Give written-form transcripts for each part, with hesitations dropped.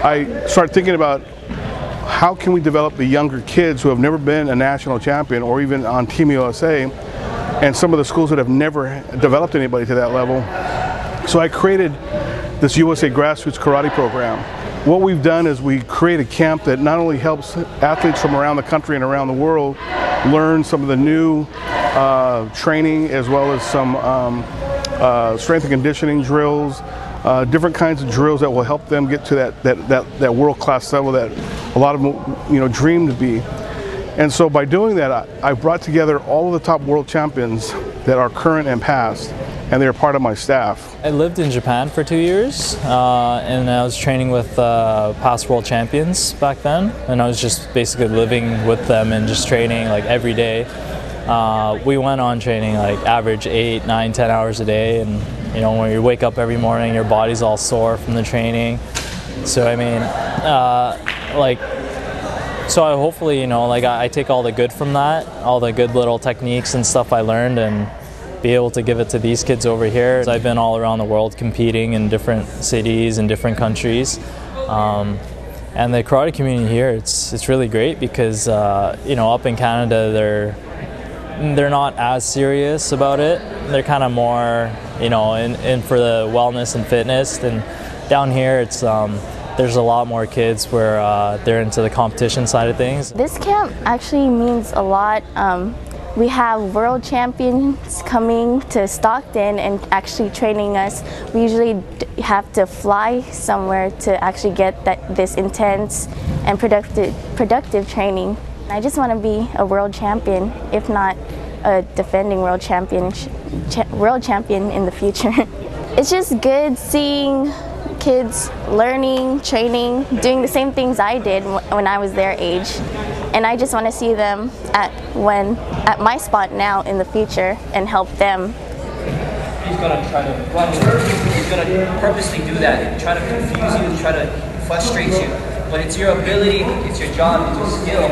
I started thinking about how can we develop the younger kids who have never been a national champion or even on Team USA, and some of the schools that have never developed anybody to that level. So I created this USA Grassroots Karate program. What we've done is we create a camp that not only helps athletes from around the country and around the world learn some of the new training, as well as some strength and conditioning drills, different kinds of drills that will help them get to that world-class level that a lot of them dream to be. And so by doing that, I brought together all of the top world champions that are current and past, and they're part of my staff. I lived in Japan for 2 years, and I was training with past world champions back then, and I was just basically living with them and just training like every day. We went on training like average 8, 9, 10 hours a day, and when you wake up every morning, your body's all sore from the training. So I mean, so I hopefully, I take all the good from that, all the good little techniques and stuff I learned, and be able to give it to these kids over here. I've been all around the world competing in different cities and different countries. And the karate community here, it's really great because, up in Canada, they're not as serious about it. They're kind of more, in for the wellness and fitness. And down here, there's a lot more kids where they're into the competition side of things. This camp actually means a lot. We have world champions coming to Stockton and actually training us. We usually have to fly somewhere to actually get this intense and productive training. I just want to be a world champion, if not a defending world champion in the future. It's just good seeing kids learning, training, doing the same things I did when I was their age. And I just want to see them at my spot now in the future and help them. He's going to try to run you. He's going to purposely do that, try to confuse you, try to frustrate you. But it's your ability, it's your job, it's your skill.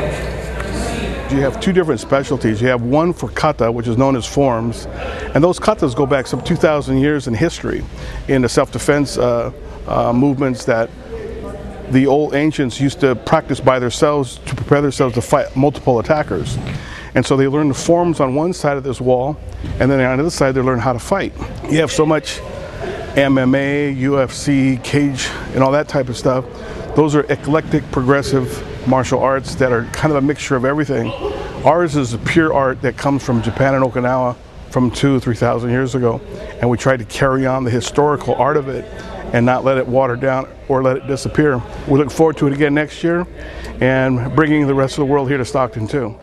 You have two different specialties. You have one for kata, which is known as forms, and those katas go back some 2,000 years in history in the self-defense movements that the old ancients used to practice by themselves to prepare themselves to fight multiple attackers. And so they learn the forms on one side of this wall, and then on the other side they learn how to fight. You have so much MMA, UFC, cage, and all that type of stuff. Those are eclectic, progressive martial arts that are kind of a mixture of everything. Ours is a pure art that comes from Japan and Okinawa from 2,000 or 3,000 years ago, and we tried to carry on the historical art of it and not let it water down or let it disappear. We look forward to it again next year and bringing the rest of the world here to Stockton too.